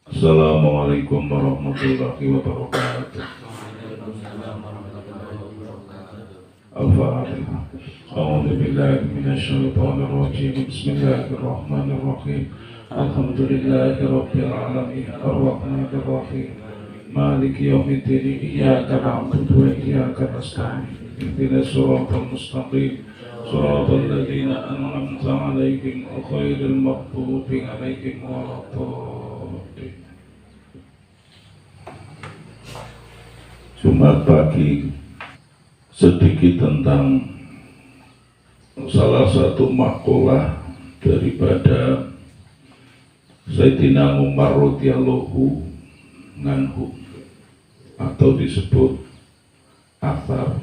Assalamualaikum warahmatullahi wabarakatuh. Al-Fatihah. A'udzu billahi minasyaitonir rajim. Bismillahirrahmanirrahim. Alhamdulillahi rabbil alamin. Arrahmanir rahim. Maliki yaumiddin. Iyyaka na'budu wa iyyaka nasta'in. Ihdinas siratal mustaqim. Shiratal ladzina an'amta 'alaihim ghairil maghdubi 'alaihim waladdallin. Jumat pagi sedikit tentang salah satu makalah daripada Sayyidina Umar radhiyallahu anhu atau disebut athar.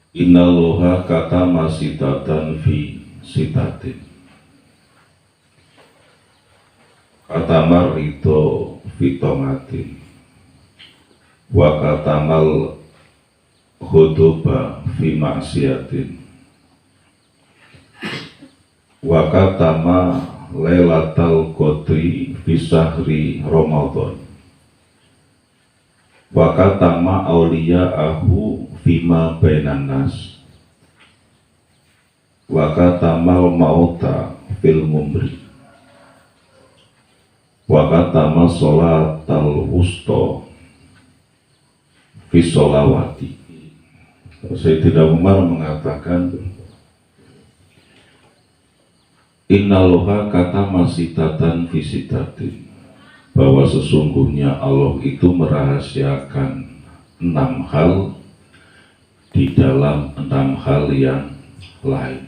Innallaha katama sitatan fi sitatin. Katamar itu fitomatin wa katamal khutuba fi maksiatin wa katama lailatal qadri fi syahri Ramadan wa katama auliya'ahu fima bainan nas wa katamal mauta fil mumri wa katama sholatal wusta fi sholawati. Sayyidina Umar mengatakan innallaha katama sitatan fi sitatin, bahwa sesungguhnya Allah itu merahasiakan 6 hal di dalam 6 hal yang lain.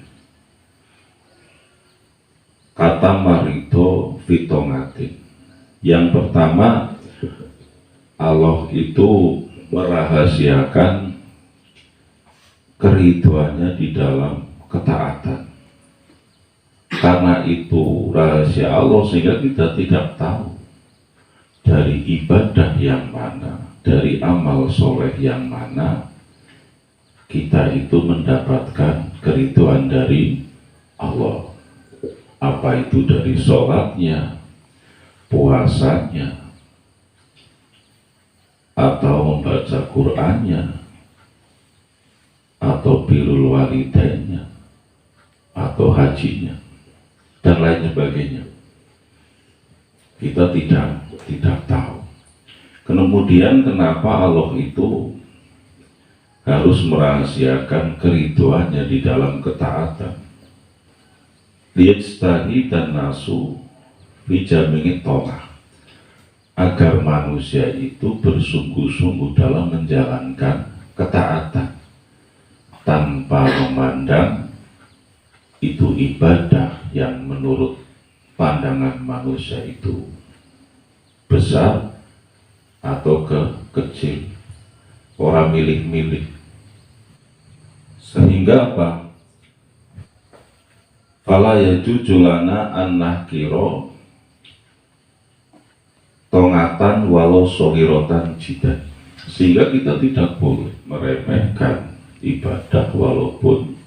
Kata marito fitongatin. Yang pertama, Allah itu merahasiakan keriduannya di dalam ketaatan. Karena itu rahasia Allah, sehingga kita tidak tahu dari ibadah yang mana, dari amal soleh yang mana kita itu mendapatkan keriduan dari Allah. Apa itu dari sholatnya, puasanya, atau membaca Qur'annya, atau birrul walidainnya, atau hajinya, dan lain sebagainya. Kita tidak tahu. Kemudian kenapa Allah itu harus merahasiakan keriduannya di dalam ketaatan? Liyajtahi dan nasu bijamingit tolak, agar manusia itu bersungguh-sungguh dalam menjalankan ketaatan tanpa memandang itu ibadah yang menurut pandangan manusia itu besar atau kecil, orang milih-milih. Sehingga apa? Fala yajujulana an-nahkiro tongatan walau sohirotan jidat. Sehingga kita tidak boleh meremehkan ibadah walaupun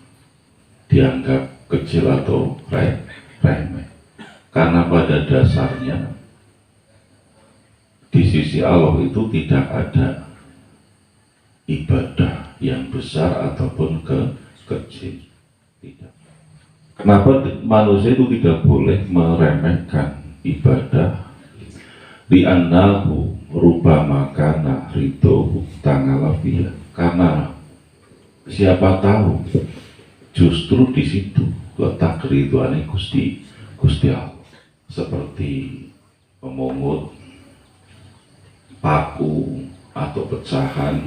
dianggap kecil atau remeh. Karena pada dasarnya di sisi Allah itu tidak ada ibadah yang besar ataupun kecil. Tidak. Kenapa manusia itu tidak boleh meremehkan ibadah? Li'annahu rubama kana ridho ta'ala fiha. Karena siapa tahu justru di situ letak keriduannya Gusti Allah. Seperti memungut paku atau pecahan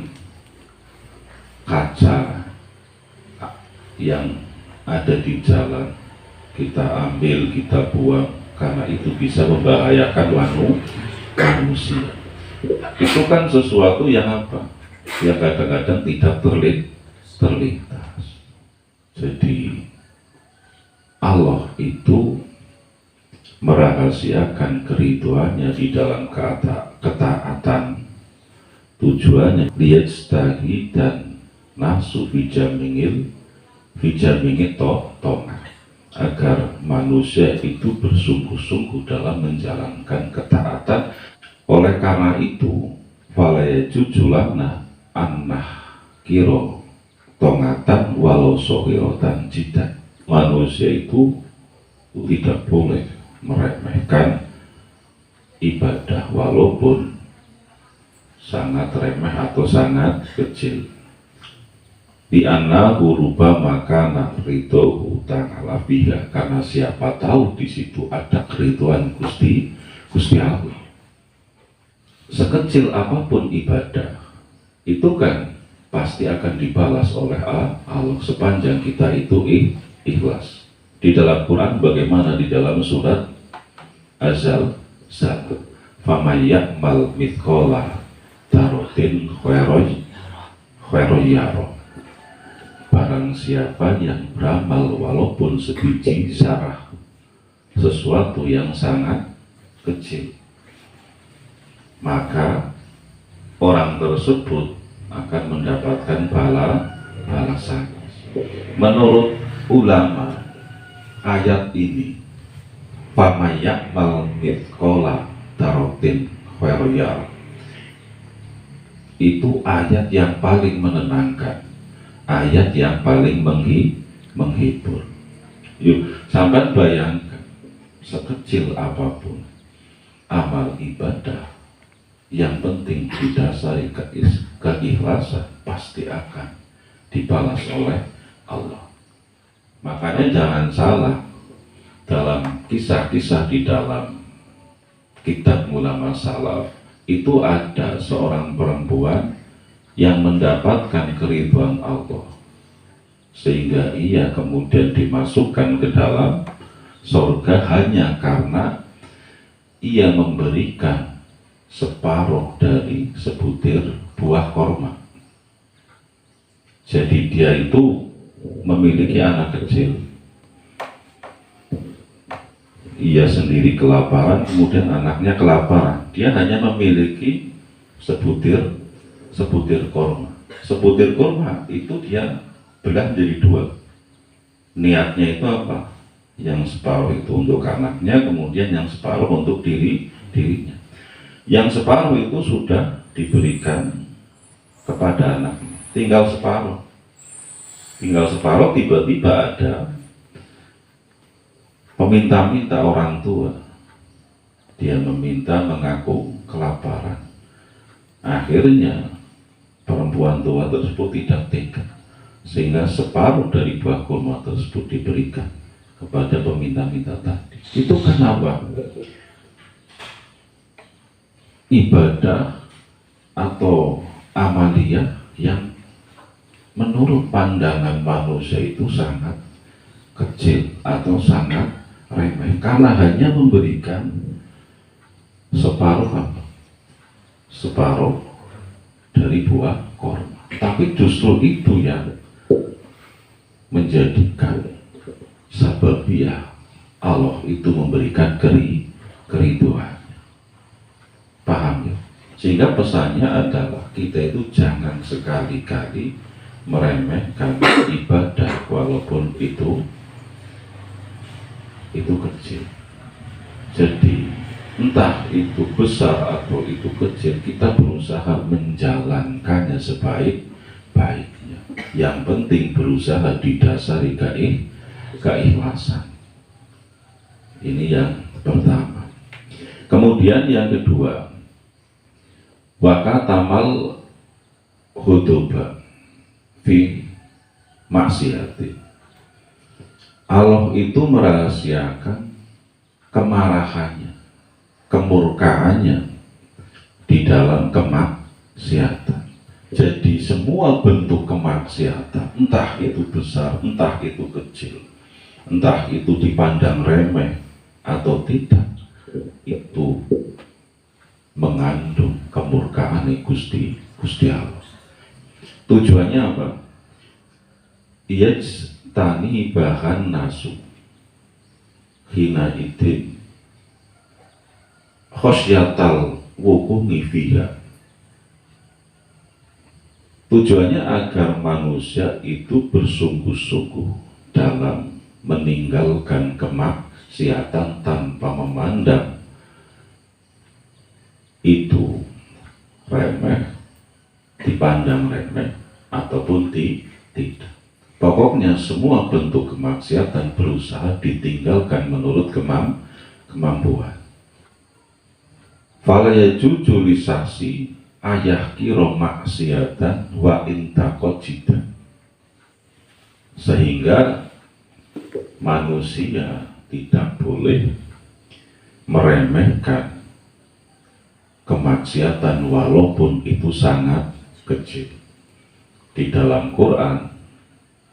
kaca yang ada di jalan, kita ambil, kita buang, karena itu bisa membahayakan manusia. Itu kan sesuatu yang apa? Yang kadang-kadang tidak terlintas. Jadi Allah itu merahasiakan keriduannya di dalam ketaatan. Tujuannya liyajtahi dan nasu bijamingit tonga, agar manusia itu bersungguh-sungguh dalam menjalankan ketaatan. Oleh karena itu, falaya jujulana annah kiro tongatan walau sohirotan jidat. Manusia itu tidak boleh meremehkan ibadah walaupun sangat remeh atau sangat kecil. Di anna huruba maka ridho hutang ala biha, karena siapa tahu di situ ada keriduan Gusti Allah. Sekecil apapun ibadah itu kan pasti akan dibalas oleh Allah sepanjang kita itu ikhlas. Di dalam Quran bagaimana di dalam surat Azal 1, famayyak mal mithqala darotin khairoy yaro. Barang siapa yang beramal walaupun sebiji zarah, sesuatu yang sangat kecil, maka orang tersebut akan mendapatkan balasan. Menurut ulama, ayat ini famayyak mal mithqala darotin khairoy yaro itu ayat yang paling menenangkan, ayat yang paling menghibur. Yuk, sampai bayangkan, sekecil apapun amal ibadah, yang penting didasari keikhlasan, pasti akan dibalas oleh Allah. Makanya jangan salah, dalam kisah-kisah di dalam kitab ulama salaf itu ada seorang perempuan yang mendapatkan keridhaan Allah, sehingga ia kemudian dimasukkan ke dalam surga hanya karena ia memberikan separuh dari sebutir buah korma. Jadi dia itu memiliki anak kecil, ia sendiri kelaparan, kemudian anaknya kelaparan. Dia hanya memiliki sebutir korma. Sebutir korma itu dia belah jadi dua. Niatnya itu apa? Yang separuh itu untuk anaknya, kemudian yang separuh untuk dirinya. Yang separuh itu sudah diberikan kepada anaknya, tinggal separuh. Tiba-tiba ada peminta-minta orang tua. Dia meminta mengaku kelaparan. Akhirnya perempuan tua tersebut tidak tega, sehingga separuh dari buah kurma tersebut diberikan kepada peminta-minta tadi. Itu kenapa? Ibadah atau amaliyah yang menurut pandangan manusia itu sangat kecil atau sangat remeh, karena hanya memberikan separuh dari buah korma. Tapi justru itu yang menjadikan sababiah Allah itu memberikan keriduan. Paham ya? Sehingga pesannya adalah kita itu jangan sekali-kali meremehkan ibadah walaupun itu kecil. Jadi entah itu besar atau itu kecil, kita berusaha menjalankannya sebaik-baiknya. Yang penting berusaha didasari keikhlasan. Ini yang pertama. Kemudian yang kedua, wakatamal huduba fi maksiati. Allah itu merahasiakan kemarahannya, kemurkaannya di dalam kemaksiatan. Jadi semua bentuk kemaksiatan, entah itu besar, entah itu kecil, entah itu dipandang remeh atau tidak, itu mengandung kemurkaan Gusti Allah. Tujuannya apa? Tani bahan nasu hina idin khosyatal wukuhi fiha. Tujuannya agar manusia itu bersungguh-sungguh dalam meninggalkan kemaksiatan tanpa memandang itu remeh, dipandang remeh ataupun tidak. Pokoknya semua bentuk kemaksiatan berusaha ditinggalkan menurut kemampuan. Fala yajuju lisasi ayah kiro maksiatan wa intakojidan. Sehingga manusia tidak boleh meremehkan kemaksiatan walaupun itu sangat kecil. Di dalam Quran,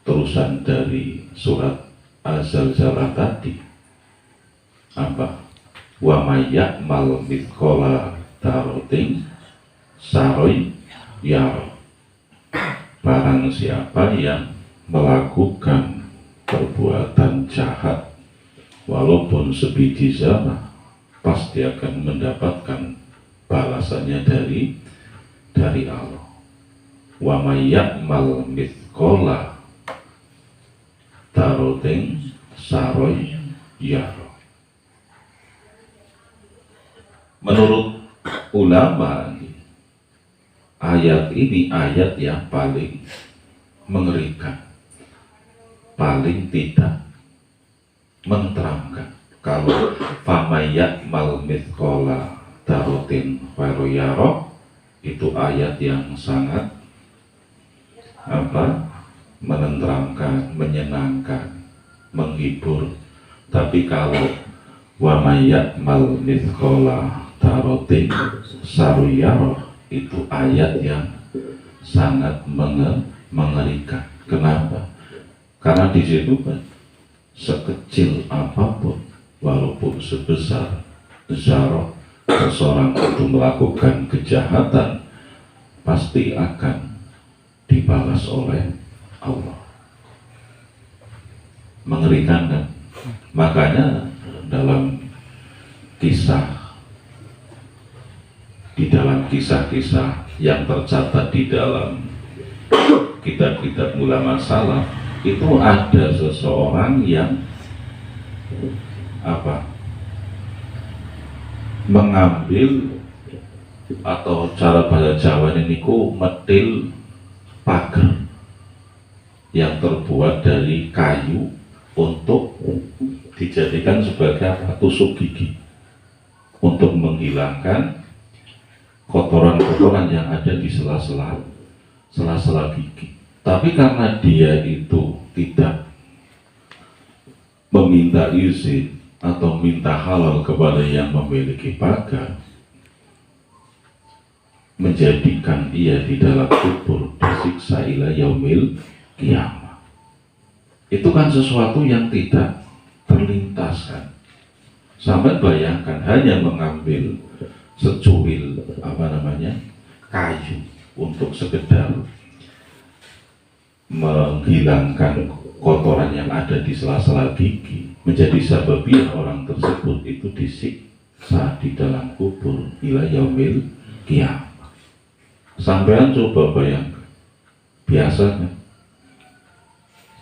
terusan dari surat Az-Zalzalah tadi, apa? Wa may ya'mal mithqala dzarratin saroy yara. Barang siapa yang melakukan perbuatan jahat walaupun sebiji zarah, pasti akan mendapatkan balasannya dari Allah. Wa may ya'mal mithqala dzarratin saroy yara. Menurut ulama, ayat ini ayat yang paling mengerikan, paling tidak menenteramkan. Kalau famayyak mal mithqala dzarratin khairan yara, itu ayat yang sangat menenteramkan, menyenangkan, menghibur. Tapi kalau wa mayyak mal mithqala dzarratin saruyara, itu ayat yang sangat mengerikan. Kenapa? Karena di situ kan sekecil apapun, walaupun sebesar zarah, seseorang itu melakukan kejahatan pasti akan dibalas oleh Allah. Mengerikan kan? Makanya di dalam kisah-kisah yang tercatat di dalam kitab-kitab ulama salaf, itu ada seseorang yang mengambil, atau cara bahasa Jawa ini metil pagar yang terbuat dari kayu untuk dijadikan sebagai tusuk gigi, untuk menghilangkan kotoran-kotoran yang ada di sela-sela gigi. Tapi karena dia itu tidak meminta izin atau minta halal kepada yang memiliki pagar, menjadikan ia di dalam kubur disiksa ila yaumil kiamah. Itu kan sesuatu yang tidak terlintaskan. Sampai bayangkan hanya mengambil secuil kayu untuk sekedar menghilangkan kotoran yang ada di sela-sela gigi, menjadi sebabnya orang tersebut itu disiksa di dalam kubur ila yaumil kiamah. Sampean coba bayangkan, biasanya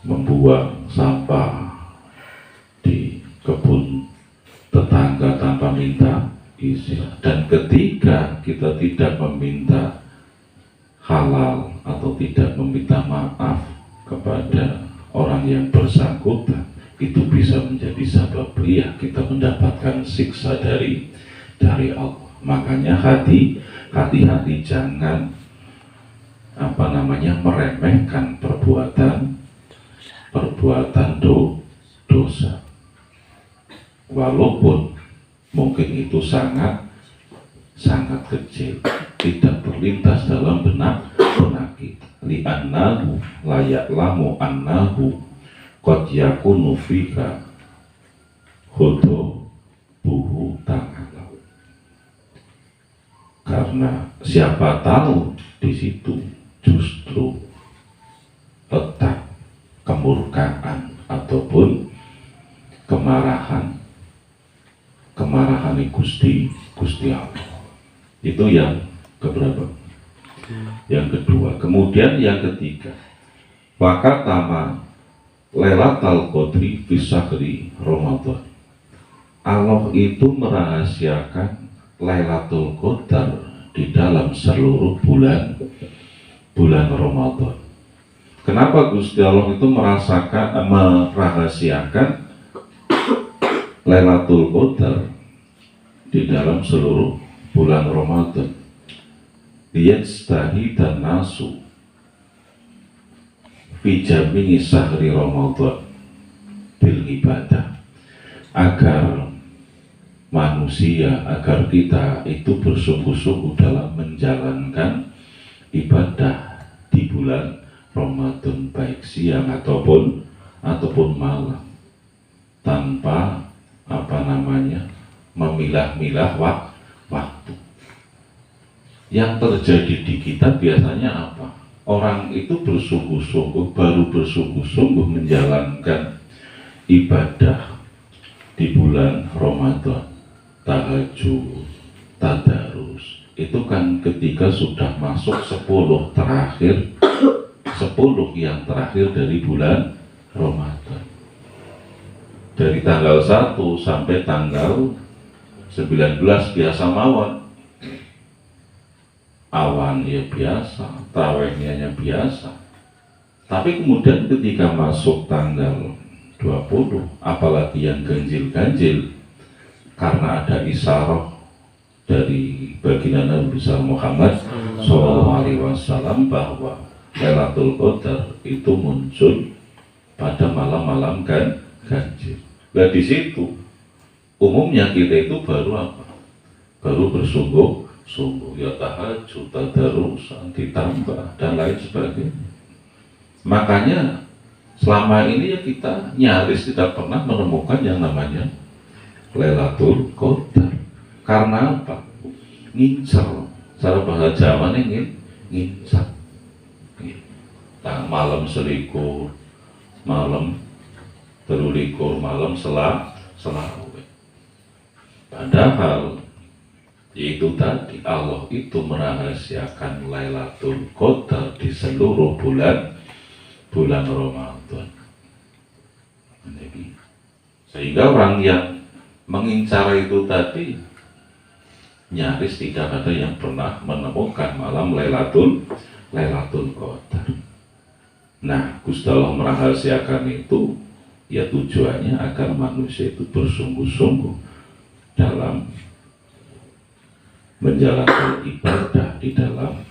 membuang sampah di kebun tetangga tanpa minta izin, dan ketika kita tidak meminta halal atau tidak meminta maaf kepada orang yang bersangkutan, itu bisa menjadi sebab kita mendapatkan siksa dari Allah. Makanya hati-hati jangan meremehkan perbuatan dosa, walaupun mungkin itu sangat kecil, tidak terlintas dalam benak kita. Li'annahu layak lamu annahu qad yakunu fika buhu ta'ala. Karena siapa tahu di situ justru letak kemurkaan ataupun kemarahan Gusti Allah. Itu yang keberapa? Yang kedua. Kemudian yang ketiga, wakatama Lailatul Qadri fi syahri Ramadan. Allah itu merahasiakan Lailatul Qadar di dalam seluruh bulan Ramadan. Kenapa Gusti Allah itu merahasiakan Lailatul Qadar di dalam seluruh bulan Ramadan? Liyajtahidan nasu fi jami'i syahri Ramadan bil ibadah, agar manusia, agar kita itu bersungguh-sungguh dalam menjalankan ibadah di bulan Ramadan, baik siang ataupun malam, tanpa memilah-milah waktu. Yang terjadi di kita biasanya apa? Orang itu baru bersungguh-sungguh menjalankan ibadah di bulan Ramadan, tahajud, tadarus, itu kan ketika sudah masuk 10 yang terakhir dari bulan Ramadan. Dari tanggal 1 sampai tanggal 19 biasa mawon. Awan ya biasa, tarawihnya biasa. Tapi kemudian ketika masuk tanggal 20, apalagi yang ganjil-ganjil, karena ada isyarah dari baginda Nabi Muhammad SAW bahwa Lailatul Qadar itu muncul pada malam-malam ganjil. Nah di situ umumnya kita itu baru apa? Baru bersungguh ya tahajud, tadarusan, ditambah dan lain sebagainya. Makanya selama ini ya kita nyaris tidak pernah menemukan yang namanya Lailatul Qadar. Karena apa? Ngincer. Cara bahasa Jawa ini ngincer. Nah, malam selikur, malam telulikur, malam selawe. Padahal itu tadi Allah itu merahasiakan Lailatul Qadar di seluruh bulan Ramadan. Sehingga orang yang mengincar itu tadi nyaris tidak ada yang pernah menemukan malam Lailatul Qadar. Nah, Gusti Allah merahasiakan itu ya tujuannya agar manusia itu bersungguh-sungguh dalam menjalankan ibadah di dalam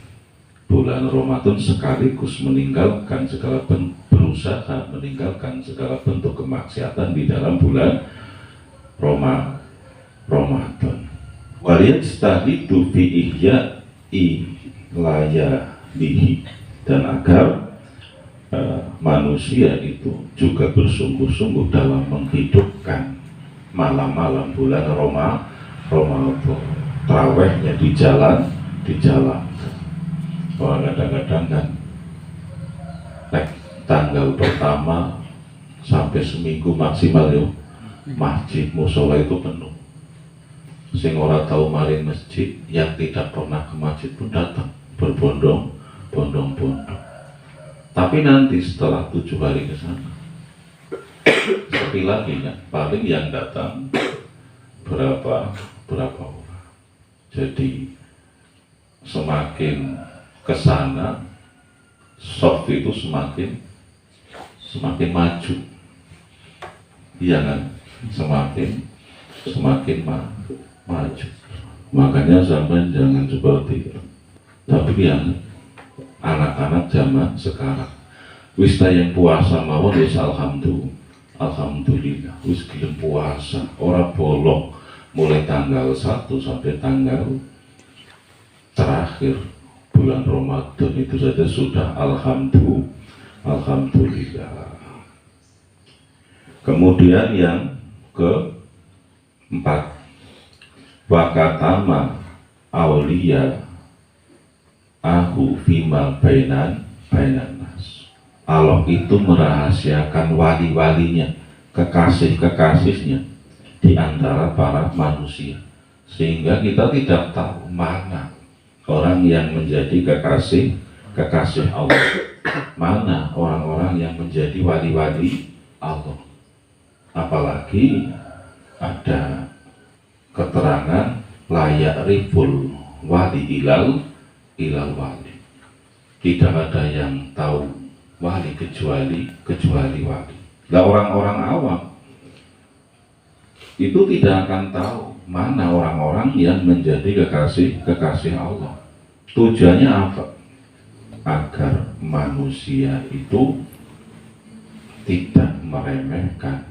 bulan Ramadan, sekaligus berusaha meninggalkan segala bentuk kemaksiatan di dalam bulan Ramadan. Waliyajtahidu fi ihya'i layalihi, dan agar manusia itu juga bersungguh-sungguh dalam menghidupkan malam-malam bulan Ramadan. Tarawehnya dijalankan. Wah, kadang-kadang kan tanggal pertama sampai seminggu maksimal yo, masjid musola itu penuh. Sing ora tahu mari masjid, yang tidak pernah ke masjid pun datang berbondong-bondong. Tapi nanti setelah 7 hari ke sana, sepi lagi ya, paling yang datang berapa orang. Jadi semakin kesana soft itu semakin maju, iya kan? Semakin maju. Makanya sampai jangan seperti itu. Tapi yang anak-anak zaman sekarang wis yang puasa mawon wis alhamdulillah wis gelem puasa, ora bolong mulai tanggal 1 sampai tanggal terakhir bulan Ramadan itu saja sudah alhamdulillah. Kemudian yang keempat, wakatama auliya ahu fima bainan nas. Allah itu merahasiakan wali-walinya, kekasih-kekasihnya di antara para manusia, sehingga kita tidak tahu mana orang yang menjadi kekasih kekasih Allah, mana orang-orang yang menjadi wali-wali Allah. Apalagi ada keterangan layak riful wali ilal wali. Tidak ada yang tahu wali kecuali wali. Nah, orang-orang awam itu tidak akan tahu mana orang-orang yang menjadi kekasih Allah. Tujuannya apa? Agar manusia itu tidak meremehkan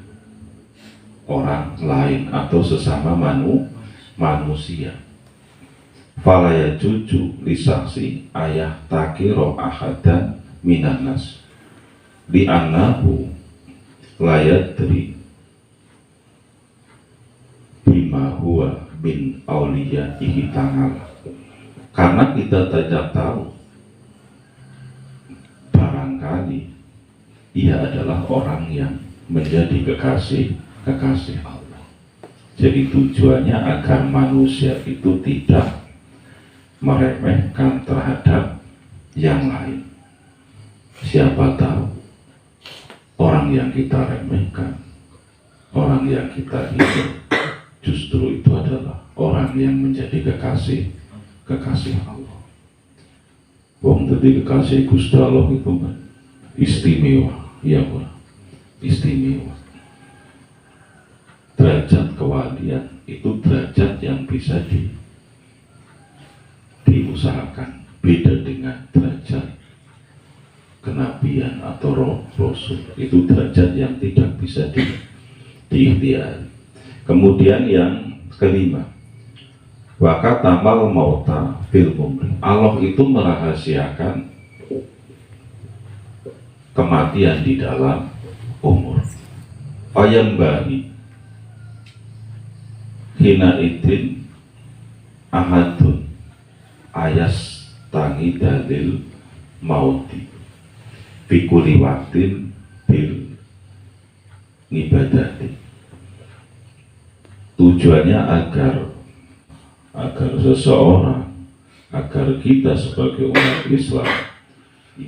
orang lain atau sesama manusia. Falaya juju lisaksi ayah takiro ahadan minanas li'annahu layadri bima huwa min awliyaihi ta'ala. Karena kita tidak tahu, barangkali ia adalah orang yang menjadi kekasih Allah. Jadi tujuannya agar manusia itu tidak meremehkan terhadap yang lain. Siapa tahu orang yang kita remehkan, orang yang kita hina, justru itu adalah orang yang menjadi kekasih Allah. Wong dadi kekasih Gusti Allah itu kan istimewa, ya Allah, istimewa. Derajat kewalian itu derajat yang bisa diusahakan, beda dengan derajat kenabian atau rasul. Itu derajat yang tidak bisa diikhtiari. Kemudian yang kelima, wakat tamal mauta fil umri. Allah itu merahasiakan kematian di dalam umur. Fayambani hina idin ahadun ayas tangi dalil mauti bikuli waktin bil ngibadati. Tujuannya agar seseorang, agar kita sebagai umat Islam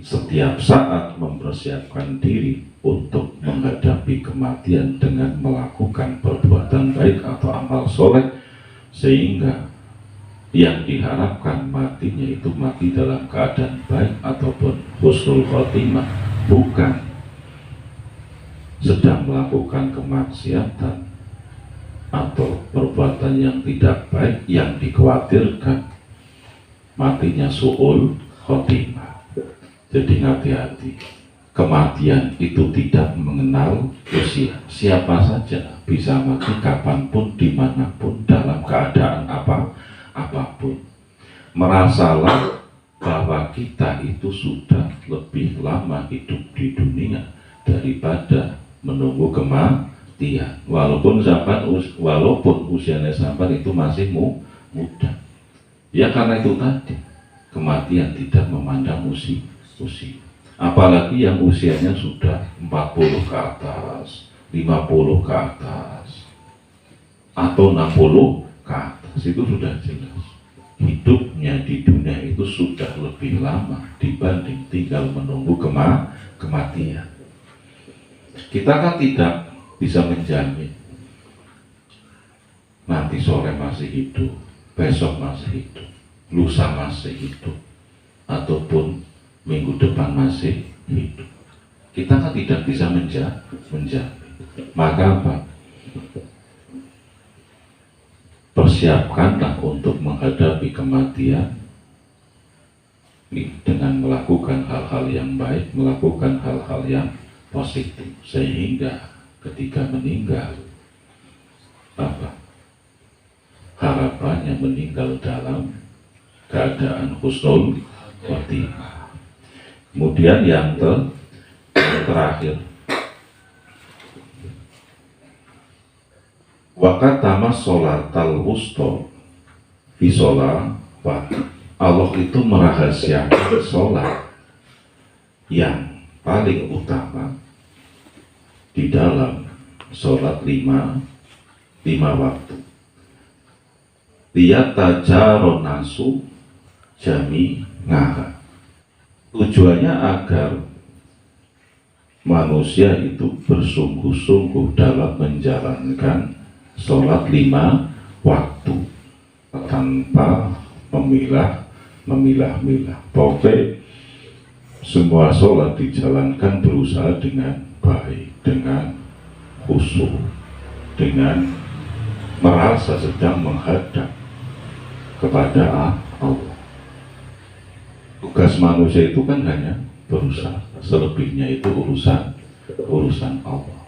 setiap saat mempersiapkan diri untuk menghadapi kematian dengan melakukan perbuatan baik atau amal soleh, sehingga yang diharapkan matinya itu mati dalam keadaan baik ataupun husnul khotimah, bukan sedang melakukan kemaksiatan atau perbuatan yang tidak baik yang dikhawatirkan matinya su'ul khotimah. Jadi hati-hati, kematian itu tidak mengenal usia. Siapa saja bisa mati kapanpun, dimanapun, dalam keadaan apapun. Merasalah bahwa kita itu sudah lebih lama hidup di dunia daripada menunggu kematian. Walaupun usianya sampai itu masih muda. Ya karena itu tadi, kematian tidak memandang usia. Apalagi yang usianya sudah 40 ke atas, 50 ke atas, atau 60 ke atas, itu sudah jelas hidupnya di dunia itu sudah lebih lama dibanding tinggal menunggu kematian. Kita kan tidak bisa menjamin nanti sore masih hidup, besok masih hidup, lusa masih hidup, ataupun minggu depan masih hidup. Kita kan tidak bisa menjamin. Maka apa? Persiapkanlah untuk menghadapi kematian dengan melakukan hal-hal yang baik, melakukan hal-hal yang positif, sehingga ketika meninggal harapannya meninggal dalam keadaan husnul khotimah. Kemudian yang terakhir, wakat tamas sholatal wusto fi sholat. Allah itu merahasiakan sholat yang paling utama di dalam sholat lima waktu. Liyata jaronasu jami ngaha, Tujuannya agar manusia itu bersungguh-sungguh dalam menjalankan sholat 5 waktu tanpa memilah-milah. Pokoknya semua sholat dijalankan berusaha dengan baik, dengan khusyuk, dengan merasa sedang menghadap kepada Allah. Tugas manusia itu kan hanya berusaha, selebihnya itu urusan Allah.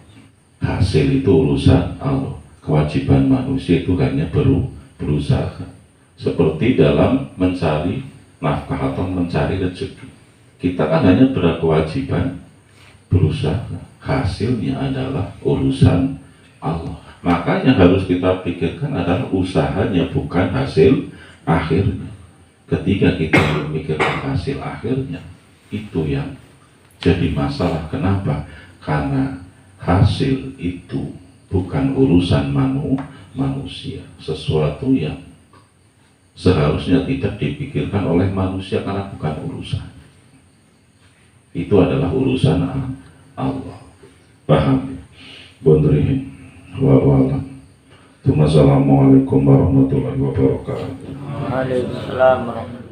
Hasil itu urusan Allah. Kewajiban manusia itu hanya berusaha. Seperti dalam mencari nafkah atau mencari rezeki. Kita kan hanya berkewajiban berusaha. Hasilnya adalah urusan Allah. Maka yang harus kita pikirkan adalah usahanya, bukan hasil akhirnya. Ketika kita memikirkan hasil akhirnya, itu yang jadi masalah. Kenapa? Karena hasil itu bukan urusan manusia, sesuatu yang seharusnya tidak dipikirkan oleh manusia karena bukan urusan. Itu adalah urusan Allah. Paham? Bondrihin wawalam. Assalamualaikum warahmatullahi wabarakatuh. Waalaikumsalam warahmatullahi wabarakatuh.